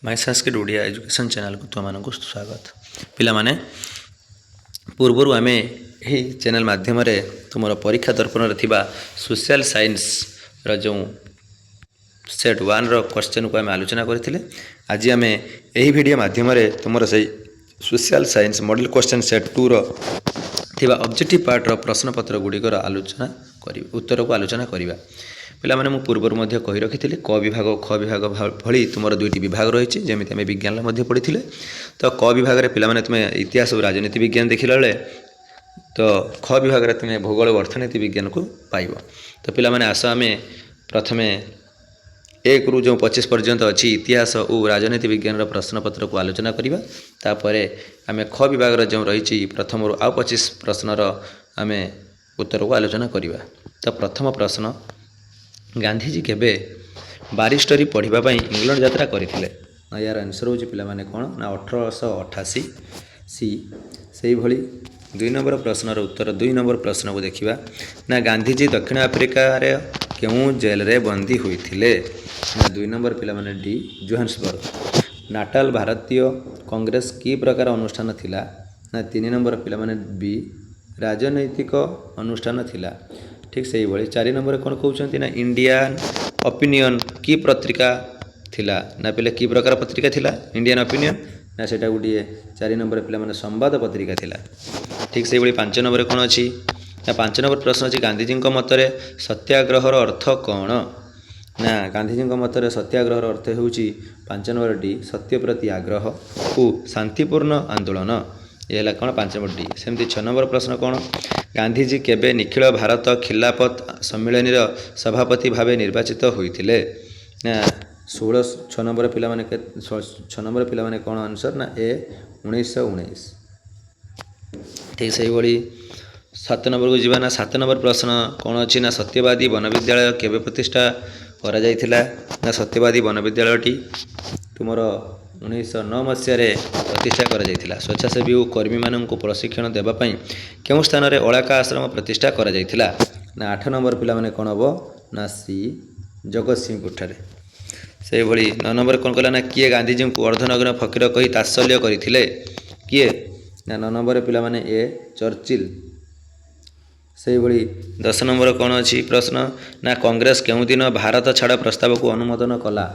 My Sanskrit Odia education channel को तुमको स्वागत पिलामाने पूर्वर आम यही चैनल माध्यम तुम परीक्षा दर्पण थिबा सोशल साइंस जो सेट 1 क्वेश्चन को आम आलोचना करथिले। आज आम यही वीडियो माध्यम तुम से social science model question set 2 थिबा ऑब्जेक्टिव पार्ट प्रश्न पत्र गुड़िकर आलोचना करी उत्तर को आलोचना करिबा। पिला माने मु पूर्वर मध्य कहि रखिथिले क विभाग ख विभाग भली तुमर दुईटी विभाग रही जमी आम विज्ञान मध्य पढ़ी तो क विभाग में पिला तुम इतिहास और राजनीति विज्ञान देखला बेले तो ख विभाग में तुम भूगोल और अर्थनीति विज्ञान को पाइब। तो पिला माने आस आम प्रथमे 1 रु जो 25 पर्यंत अच्छी इतिहास और राजनीति विज्ञान प्रश्न पत्र को आलोचना करिबा। तापर आम ख विभाग जो रही प्रथम रु आउ 25 प्रश्नर आम उत्तर को आलोचना करिबा। तो प्रथम प्रश्न, गांधीजी केबे बारिस्टरी पढ़ाई इंग्लैंड यात्रा करथिले? यार आंसर हो पाने कौन ना 1888 सी। से भली 2 नंबर प्रश्नर उत्तर 2 नंबर प्रश्न को देखिबा ना गांधीजी दक्षिण अफ्रिका रे क्यों जेल रे बंदी होइथिले? ना 2 नंबर पिला माने डी जोहान्सबर्ग। नाटाल भारतीय कांग्रेस की प्रकार अनुष्ठान थिला? ना 3 नंबर पिला माने बी राजनैतिक अनुष्ठान थिला। ठीक से ही 4 नंबर कौन कहते ना इंडियन ओपिनियन की पत्रिका थिला? ना पे की प्रकार पत्रिका थिला इंडियन ओपिनियन ना सेटा गोटे 4 नंबर पिला माने संवाद पत्रिका थिला। ठीक से ही 5 नंबर कौन अच्छी ना 5 नंबर प्रश्न अच्छी गांधीजी मतरे सत्याग्रहर अर्थ कौन? ना गांधीजी मतरे सत्याग्रहर अर्थ होउची 5 नंबर डी सत्य प्रति आग्रह को शांतिपूर्ण आंदोलन। ये कौन 5 नंबर डी। सेमती 6 नंबर प्रश्न कौन, गांधीजी केबे निखिल भारत खिलाफत सम्मेलन सभापति भावे निर्वाचित होइथिले? ना 6 नंबर पिला माने 6 नंबर पिला माने कौन आंसर ना ए 1919। ठीक से ही 7 नंबर को जीवा ना 7 नंबर प्रश्न कौन अच्छी ना सत्यवादी वन विद्यालय केबे प्रतिष्ठा करा जाइथिला? ना सत्यवादी वन विद्यालयटी तुमर 1909 मसीह प्रतिष्ठा करा जाइथिला। स्वेच्छासेवी और कर्मी मानक प्रशिक्षण देवाई क्यों स्थान में अलाका आश्रम प्रतिष्ठा करा जाइथिला? ना 8 नंबर पिला माने कौन हम ना सी जगत सिंहपुर ठारे। से भली 9 नंबर कौन कला ना किए गांधीजी को अर्धनग्न फकीर कही तात्सल्य करथिले? किए ना 9 नंबर पिला माने ए चर्चिल। से भली 10 नंबर कौन अच्छी प्रश्न ना कांग्रेस केउ दिन भारत छाड़ प्रस्ताव को अनुमोदन कला?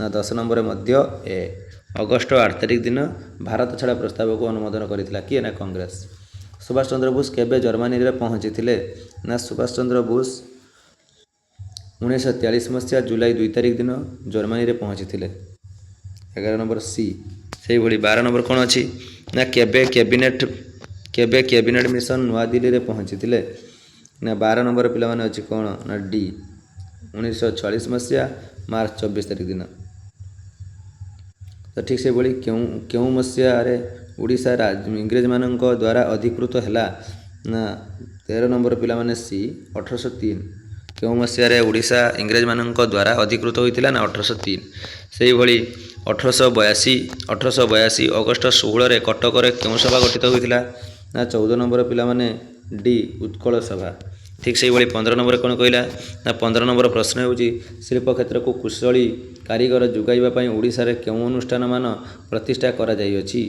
ना 10 नंबर मध्य ए अगस्ट 8 तारिख दिन भारत छाड़ प्रस्ताव को अनुमोदन करथिला किए ना कांग्रेस। सुभाष चंद्र बोस केबे जर्मनी रे पहुंची थिले? ना सुभाष चंद्र बोस 1943 मसीहा जुलाई 2 तारिख दिन जर्मनी रे पहुंची थिले। 11 नंबर सी। से भली 12 नंबर कौन अच्छी ना केबे कैबिनेट मिशन नुआ दिल्ली रे पहुंची थिले? ना 12 नंबर पिला माने अच्छी कौन ना डी 1946 मसीहा मार्च 24 तारिख दिन। तो ठीक से भली क्यों मसीह उड़ीसा इंग्रेज मान द्वारा अधिकृत है? ना 13 नंबर पिला माने सी 1803। क्यों मसीह उड़ीसा इंग्रेज मान द्वारा अधिकृत होता ना 1803। से भली 1882 अगस्ट 16 कटक क्यों सभा गठित होता? ना 14 नंबर पिला माने डी उत्कल सभा। ठीक से ही 15 नंबर कौन कहला ना 15 नंबर प्रश्न हो शिल्प क्षेत्र को कुशली कारीगर जोगाइवाई ओडिशा रे क्यों अनुष्ठान मान प्रतिष्ठा करा जाइअछि?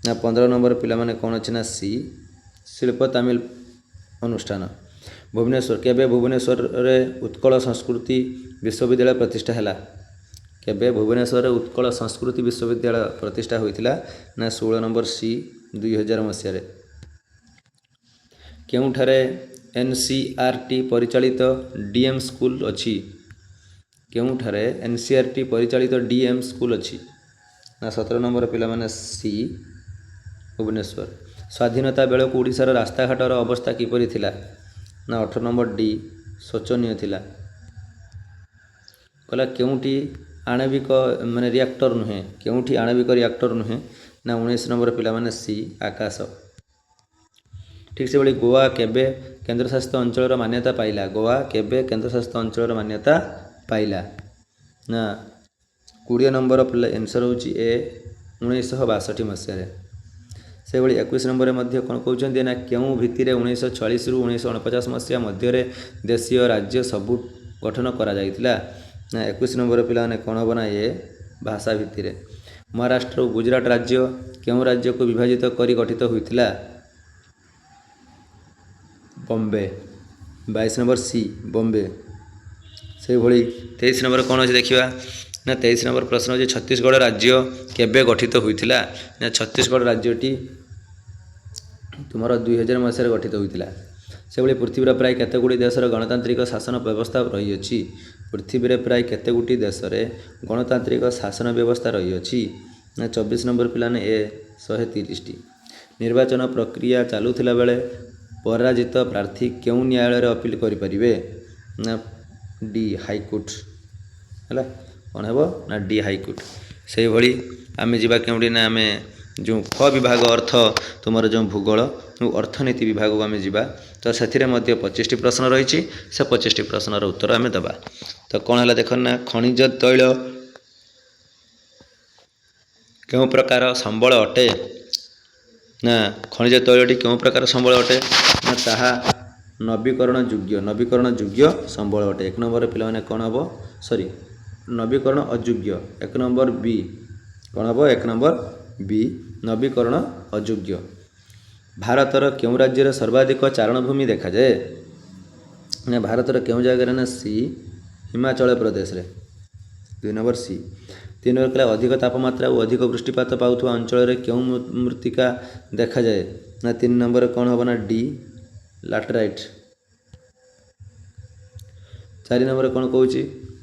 ना 15 नंबर पिला माने कौन अच्छी ना सी शिल्प तामिल अनुष्ठान। भुवनेश्वर केबे भुवनेश्वर रे उत्कल संस्कृति विश्वविद्यालय प्रतिष्ठा है? केबे भुवनेश्वर रे उत्कल संस्कृति विश्वविद्यालय प्रतिष्ठा होइथिला? ना 16 नंबर सी 2000 मसीह। केउठारे एनसीईआरटी परिचालित डीएम स्कूल अच्छी? केउठारे एनसीईआरटी परिचालित डीएम स्कूल अच्छी? ना 17 नंबर पिला माने सी भुवनेश्वर। स्वाधीनता बेले को ओडिशार रास्ताघाटर अवस्था किपरि थिला? ना 18 नंबर डी शोचनीय थिला। कहला केउठी आणविक माने रिएक्टर नुहे? केउठी आणविक रिएक्टर नुहे? ना 19 नंबर पिला माने सी आकाश। ठीक से गोवा केबे केंद्रशासित अंचल मान्यता पाइला? गोवा केबे केंद्रशासित अंचल मान्यता पाइला? ना 20 नंबर आंसर होची ए 1962 मसीह। से 21 नंबर मध्य कौन कहते ना क्यों भित्तिरे 1946 रु 1949 मसीहा मध्य देशीय राज्य सबू गठन करा जाइतिला? ना 21 नंबर पिला कौन हम ना ये ଭାଷା ଭିତ୍ତିରେ। ମହାରାଷ୍ଟ୍ର ଓ ଗୁଜରାଟ ରାଜ୍ୟ କେଉଁ ରାଜ୍ୟକୁ ବିଭାଜିତ କରି ଗଠିତ ହୋଇଥିଲା? ବମ୍ବେ। 22 number C Bombay. ସେହିଭଳି 23 ନମ୍ବର କ'ଣ ଅଛି ଦେଖିବା ନା 23 ନମ୍ବର ପ୍ରଶ୍ନ ହେଉଛି ଛତିଶଗଡ଼ ରାଜ୍ୟ କେବେ ଗଠିତ ହୋଇଥିଲା? ନା ଛତିଶଗଡ଼ ରାଜ୍ୟଟି ତୁମର 2000 ମସିହାରେ ଗଠିତ ହୋଇଥିଲା। ସେଭଳି ପୃଥିବୀର ପ୍ରାୟ କେତେଗୁଡ଼ିଏ ଦେଶର ଗଣତାନ୍ତ୍ରିକ ଶାସନ ବ୍ୟବସ୍ଥା ରହିଅଛି? ପୃଥିବୀରେ ପ୍ରାୟ କେତେଗୋଟି ଦେଶରେ ଗଣତାନ୍ତ୍ରିକ ଶାସନ ବ୍ୟବସ୍ଥା ରହିଅଛି? ନା 24 ନମ୍ବର ପିଲାମାନେ ଏ 130ଟି। ନିର୍ବାଚନ ପ୍ରକ୍ରିୟା ଚାଲୁଥିଲା ବେଳେ ପରାଜିତ ପ୍ରାର୍ଥୀ କେଉଁ ନ୍ୟାୟାଳୟରେ ଅପିଲ କରିପାରିବେ? ନା ଡି ହାଇକୋର୍ଟ। ହେଲା କ'ଣ ହେବ ନା ଡି ହାଇକୋର୍ଟ। ସେହିଭଳି ଆମେ ଯିବା କେଉଁଠି ନା ଆମେ ଯେଉଁ ଖ ବିଭାଗ ଅର୍ଥ ତୁମର ଯେଉଁ ଭୂଗୋଳ ଓ ଅର୍ଥନୀତି ବିଭାଗକୁ ଆମେ ଯିବା ତ ସେଥିରେ ମଧ୍ୟ 25ଟି ପ୍ରଶ୍ନ ରହିଛି। ସେ 25ଟି ପ୍ରଶ୍ନର ଉତ୍ତର ଆମେ ଦେବା। ତ କ'ଣ ହେଲା ଦେଖ ନା ଖଣିଜ ତୈଳ କେଉଁ ପ୍ରକାର ସମ୍ବଳ ଅଟେ? ନା ଖଣିଜ ତୈଳଟି କେଉଁ ପ୍ରକାର ସମ୍ବଳ ଅଟେ? ନା ତାହା ନବୀକରଣ ଯୋଗ୍ୟ ସମ୍ବଳ ଅଟେ। 1 ନମ୍ବର ପିଲାମାନେ କ'ଣ ହେବ ନବୀକରଣ ଅଯୋଗ୍ୟ। 1 ନମ୍ବର ବି କ'ଣ ହେବ? 1 ନମ୍ବର ବି ନବୀକରଣ ଅଯୋଗ୍ୟ। ଭାରତର କେଉଁ ରାଜ୍ୟରେ ସର୍ବାଧିକ ଚାରଣଭୂମି ଦେଖାଯାଏ? ନା ଭାରତର କେଉଁ ଜାଗାରେ? ନା ସି ହିମାଚଳ ପ୍ରଦେଶରେ। 2 ନମ୍ବର ସି। 3 ନମ୍ବର କହିଲା ଅଧିକ ତାପମାତ୍ରା ଓ ଅଧିକ ବୃଷ୍ଟିପାତ ପାଉଥିବା ଅଞ୍ଚଳରେ କେଉଁ ମୃତ୍ତିକା ଦେଖାଯାଏ? ନା 3 ନମ୍ବରରେ କ'ଣ ହେବ? ନା ଡି ଲାଟରାଇଟ୍। 4 ନମ୍ବରରେ କ'ଣ କହୁଛି?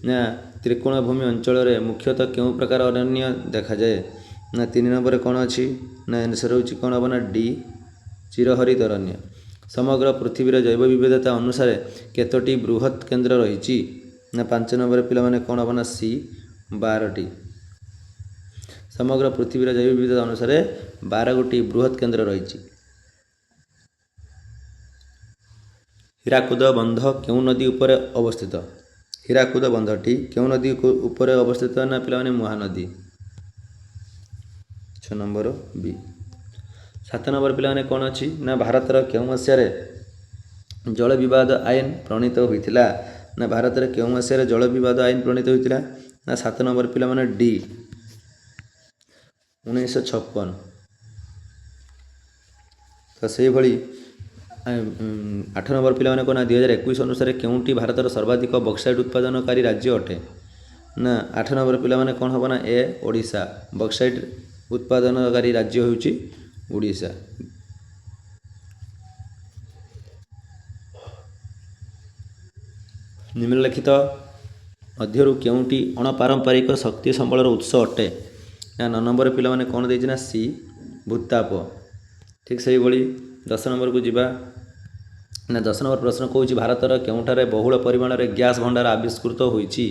ନା ତ୍ରିକୋଣଭୂମି ଅଞ୍ଚଳରେ ମୁଖ୍ୟତଃ କେଉଁ ପ୍ରକାର ଅରଣ୍ୟ ଦେଖାଯାଏ? ନା 3 ନମ୍ବରରେ କ'ଣ ଅଛି? ନା ଆନ୍ସର ହେଉଛି କ'ଣ ହେବ? ନା ଡି ଚିରହରିତ ଅରଣ୍ୟ। ସମଗ୍ର ପୃଥିବୀର ଜୈବ ବିବିଧତା ଅନୁସାରେ କେତୋଟି ବୃହତ୍ କେନ୍ଦ୍ର ରହିଛି? ନା 5 ନମ୍ବରରେ ପିଲାମାନେ କ'ଣ ହେବ? ନା ସି 12ଟି। ସମଗ୍ର ପୃଥିବୀର ଜୈବ ବିବିଧତା ଅନୁସାରେ 12 ଗୋଟି ବୃହତ୍ କେନ୍ଦ୍ର ରହିଛି। ହୀରାକୁଦ ବନ୍ଧ କେଉଁ ନଦୀ ଉପରେ ଅବସ୍ଥିତ? ହୀରାକୁଦ ବନ୍ଧଟି କେଉଁ ନଦୀ ଉପରେ ଅବସ୍ଥିତ? ନା ପିଲାମାନେ ମହାନଦୀ। 6 ନମ୍ବର ବି। 7 ନମ୍ବର ପିଲାମାନେ କ'ଣ ଅଛି? ନା ଭାରତର କେଉଁ ମସିହାରେ ଜଳ ବିବାଦ ଆଇନ ପ୍ରଣୀତ ହୋଇଥିଲା? ନା ଭାରତରେ କେଉଁ ମସିହାରେ ଜଳ ବିବାଦ ଆଇନ ପ୍ରଣୀତ ହୋଇଥିଲା? ନା 7 ନମ୍ବର ପିଲାମାନେ ଡି 1956। ତ ସେଇଭଳି 8 ନମ୍ବର ପିଲାମାନେ କ'ଣ? 2021 ଅନୁସାରେ କେଉଁଟି ଭାରତର ସର୍ବାଧିକ ବକ୍ସାଇଟ୍ ଉତ୍ପାଦନକାରୀ ରାଜ୍ୟ ଅଟେ? ନା 8 ନମ୍ବର ପିଲାମାନେ କ'ଣ ହେବ? ନା ଏ ଓଡ଼ିଶା। ବକ୍ସାଇଟ୍ ଉତ୍ପାଦନକାରୀ ରାଜ୍ୟ ହେଉଛି ଓଡ଼ିଶା। ନିମ୍ନଲିଖିତ ମଧ୍ୟରୁ କେଉଁଟି ଅଣପାରମ୍ପରିକ ଶକ୍ତି ସମ୍ବଳର ଉତ୍ସ ଅଟେ? ନା 9 ନମ୍ବର ପିଲାମାନେ କ'ଣ ଦେଇଛି? ନା ସି ଭୂତାପ। ଠିକ୍ ସେହିଭଳି 10 ନମ୍ବରକୁ ଯିବା। ନା 10 ନମ୍ବର ପ୍ରଶ୍ନ କହୁଛି ଭାରତର କେଉଁଠାରେ ବହୁଳ ପରିମାଣରେ ଗ୍ୟାସ୍ ଭଣ୍ଡାର ଆବିଷ୍କୃତ ହୋଇଛି?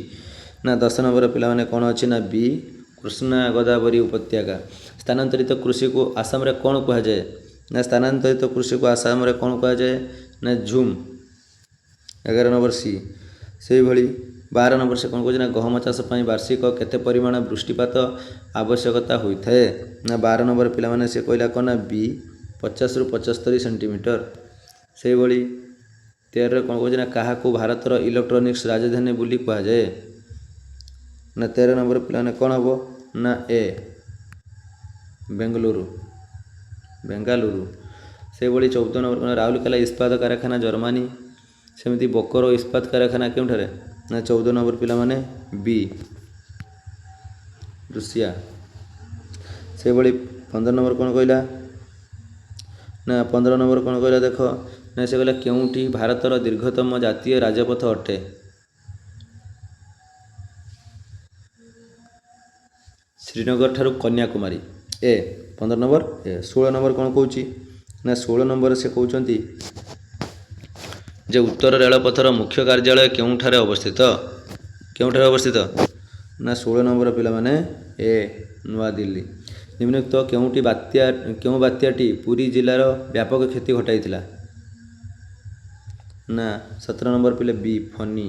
ନା 10 ନମ୍ବର ପିଲାମାନେ କ'ଣ ଅଛି? ନା ବି କୃଷ୍ଣା ଗୋଦାବରୀ ଉପତ୍ୟକା। ସ୍ଥାନାନ୍ତରିତ କୃଷିକୁ ଆସାମରେ କ'ଣ କୁହାଯାଏ? ନା ସ୍ଥାନାନ୍ତରିତ କୃଷିକୁ ଆସାମରେ କ'ଣ କୁହାଯାଏ? ନା ଝୁମ୍। 11 number C. ସେହିଭଳି 12 ନମ୍ବର ସେ କ'ଣ କହୁଛି? ନା ଗହମ ଚାଷ ପାଇଁ ବାର୍ଷିକ କେତେ ପରିମାଣ ବୃଷ୍ଟିପାତ ଆବଶ୍ୟକତା ହୋଇଥାଏ? ନା 12 ନମ୍ବର ପିଲାମାନେ ସେ କହିଲା କ'ଣ? ନା ବି 50ରୁ 75 ସେଣ୍ଟିମିଟର। ସେହିଭଳି 13ରେ କ'ଣ କହୁଛି? ନା କାହାକୁ ଭାରତର ଇଲେକ୍ଟ୍ରୋନିକ୍ସ ରାଜଧାନୀ ବୋଲି କୁହାଯାଏ? ନା 13 ନମ୍ବର ପିଲାମାନେ କ'ଣ ହେବ? ନା ଏ ବେଙ୍ଗାଲୁରୁ। ସେହିଭଳି 14 ନମ୍ବର ରାଉରକେଲା ଇସ୍ପାତ କାରଖାନା ଜର୍ମାନୀ। ସେମିତି ବୋକୋରୋ ଇସ୍ପାତ କାରଖାନା କେଉଁଠାରେ? ନା 14 ନମ୍ବର ପିଲାମାନେ ବି ରୁଷିଆ। ସେହିଭଳି 15 ନମ୍ବର କ'ଣ କହିଲା? ନା 15 ନମ୍ବର କ'ଣ କହିଲା ଦେଖ? ନା ସେ କହିଲା କେଉଁଠି ଭାରତର ଦୀର୍ଘତମ ଜାତୀୟ ରାଜପଥ ଅଟେ? ଶ୍ରୀନଗର ଠାରୁ କନ୍ୟାକୁମାରୀ। ଏ 15 ନମ୍ବର। 16 ନମ୍ବର କ'ଣ କହୁଛି? ନା 16 ନମ୍ବର ସେ କହୁଛନ୍ତି ଯେ ଉତ୍ତର ରେଳପଥର ମୁଖ୍ୟ କାର୍ଯ୍ୟାଳୟ କେଉଁଠାରେ ଅବସ୍ଥିତ? ନା 16 ନମ୍ବର ପିଲାମାନେ ଏ ନୂଆଦିଲ୍ଲୀ। ନିମ୍ନଲିଖିତ କେଉଁ ବାତ୍ୟାଟି ପୁରୀ ଜିଲ୍ଲାର ବ୍ୟାପକ କ୍ଷତି ଘଟାଇଥିଲା? ନା 17 ନମ୍ବର ପିଲା ବି ଫନି।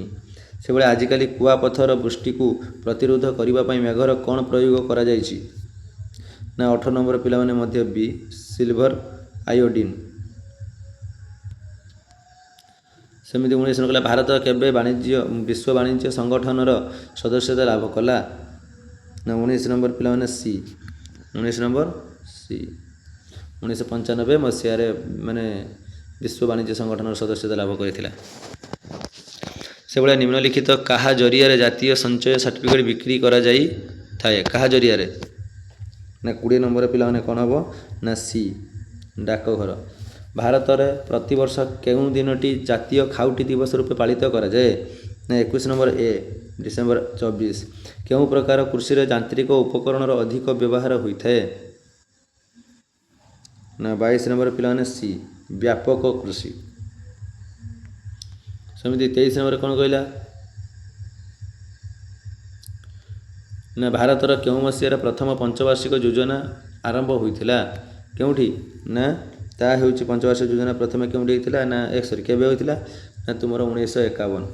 ସେଭଳି ଆଜିକାଲି କୁଆପଥର ବୃଷ୍ଟିକୁ ପ୍ରତିରୋଧ କରିବା ପାଇଁ ମେଘର କ'ଣ ପ୍ରୟୋଗ କରାଯାଇଛି? ନା 18 ନମ୍ବର ପିଲାମାନେ ମଧ୍ୟ ବି ସିଲଭର ଆୟୋଡିନ୍। ସେମିତି 19 କହିଲା ଭାରତ କେବେ ବିଶ୍ୱ ବାଣିଜ୍ୟ ସଂଗଠନର ସଦସ୍ୟତା ଲାଭ କଲା? ନା 19 ନମ୍ବର ପିଲାମାନେ ସି 19 ନମ୍ବର ସି 1995 ମସିହାରେ ମାନେ ବିଶ୍ୱ ବାଣିଜ୍ୟ ସଂଗଠନର ସଦସ୍ୟତା ଲାଭ କରିଥିଲା। ସେଭଳିଆ ନିମ୍ନଲିଖିତ କାହା ଜରିଆରେ ଜାତୀୟ ସଞ୍ଚୟ ସାର୍ଟିଫିକେଟ୍ ବିକ୍ରି କରାଯାଇଥାଏ? କାହା ଜରିଆରେ? ନା 20 ନମ୍ବର ପିଲାମାନେ କ'ଣ ହେବ? ନା ସି ଡାକଘର। ଭାରତରେ ପ୍ରତିବର୍ଷ କେଉଁ ଦିନଟି ଜାତୀୟ ଖାଉଟି ଦିବସ ରୂପେ ପାଳିତ କରାଯାଏ? ନା 21 ନମ୍ବର ଏ ଡିସେମ୍ବର 24। କେଉଁ ପ୍ରକାର କୃଷିରେ ଯାନ୍ତ୍ରିକ ଉପକରଣର ଅଧିକ ବ୍ୟବହାର ହୋଇଥାଏ? ନା 22 ନମ୍ବର ପିଲାମାନେ ସି ବ୍ୟାପକ କୃଷି। ସେମିତି 23 ନମ୍ବର କ'ଣ କହିଲା? ନା ଭାରତର କେଉଁ ମସିହାରେ ପ୍ରଥମ ପଞ୍ଚବାର୍ଷିକ ଯୋଜନା ଆରମ୍ଭ ହୋଇଥିଲା? କେଉଁଠି? ନା ତାହା ହେଉଛି ପଞ୍ଚବାର୍ଷିକ ଯୋଜନା ପ୍ରଥମେ କେଉଁଠି ହୋଇଥିଲା? ନା କେବେ ହୋଇଥିଲା? ନା ତୁମର 1951।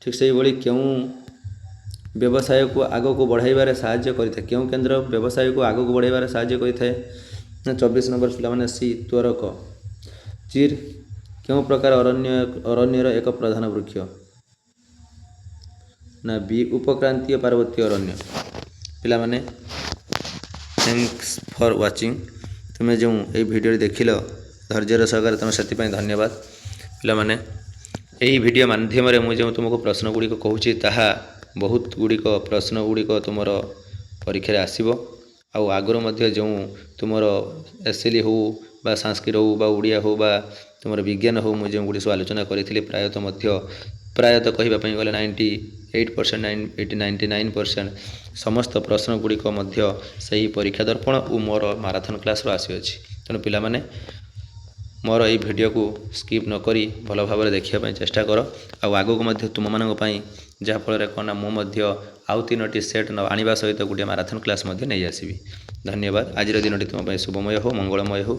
ଠିକ୍ ସେହିଭଳି କେଉଁ ବ୍ୟବସାୟକୁ ଆଗକୁ ବଢ଼ାଇବାରେ ସାହାଯ୍ୟ କରିଥାଏ? କେଉଁ କେନ୍ଦ୍ର ବ୍ୟବସାୟକୁ ଆଗକୁ ବଢ଼ାଇବାରେ ସାହାଯ୍ୟ କରିଥାଏ? ନା 24 ନମ୍ବର ପିଲାମାନେ ସି ତ୍ୱରକ। ଚିର୍ କେଉଁ ପ୍ରକାର ଅରଣ୍ୟର ଏକ ପ୍ରଧାନ ବୃକ୍ଷ? ନା ବି ଉପକ୍ରାନ୍ତୀୟ ପାର୍ବତ୍ୟ ଅରଣ୍ୟ। ପିଲାମାନେ ଥ୍ୟାଙ୍କସ୍ ଫର୍ ୱାଚିଂ। ତୁମେ ଯେଉଁ ଏହି ଭିଡ଼ିଓଟି ଦେଖିଲ ଧୈର୍ଯ୍ୟର ସହକାରେ ତୁମେ ସେଥିପାଇଁ ଧନ୍ୟବାଦ। ପିଲାମାନେ ଏହି ଭିଡ଼ିଓ ମାଧ୍ୟମରେ ମୁଁ ଯେଉଁ ତୁମକୁ ପ୍ରଶ୍ନ ଗୁଡ଼ିକ କହୁଛି ତାହା ବହୁତ ଗୁଡ଼ିକ ପ୍ରଶ୍ନ ଗୁଡ଼ିକ ତୁମର ପରୀକ୍ଷାରେ ଆସିବ। ଆଉ ଆଗରୁ ମଧ୍ୟ ଯେଉଁ ତୁମର ଏସ୍ଏଲ୍ଇ ହେଉ ବା ସାଂସ୍କ୍ରିଟ୍ ହେଉ ବା ଓଡ଼ିଆ ହେଉ ବା ତୁମର ବିଜ୍ଞାନ ହେଉ ମୁଁ ଯେଉଁ ଗୁଡ଼ିକ ସବୁ ଆଲୋଚନା କରିଥିଲି ପ୍ରାୟତଃ କହିବା ପାଇଁ ଗଲେ 98%, 99% ସମସ୍ତ ପ୍ରଶ୍ନ ଗୁଡ଼ିକ ମଧ୍ୟ ସେହି ପରୀକ୍ଷା ଦର୍ପଣ ଓ ମୋର ମାରାଥନ୍ କ୍ଲାସ୍ରୁ ଆସିଅଛି। ତେଣୁ ପିଲାମାନେ ମୋର ଏହି ଭିଡ଼ିଓକୁ ସ୍କିପ୍ ନକରି ଭଲ ଭାବରେ ଦେଖିବା ପାଇଁ ଚେଷ୍ଟା କର। ଆଉ ଆଗକୁ ମଧ୍ୟ ତୁମମାନଙ୍କ ପାଇଁ ଯାହାଫଳରେ କ'ଣ ନା ମୁଁ ମଧ୍ୟ ଆଉ 3ଟି ସେଟ୍ ଆଣିବା ସହିତ ଗୋଟିଏ ମାରାଥନ୍ କ୍ଲାସ୍ ମଧ୍ୟ ନେଇ ଆସିବି। ଧନ୍ୟବାଦ। ଆଜିର ଦିନଟି ତୁମ ପାଇଁ ଶୁଭମୟ ହେଉ, ମଙ୍ଗଳମୟ ହେଉ।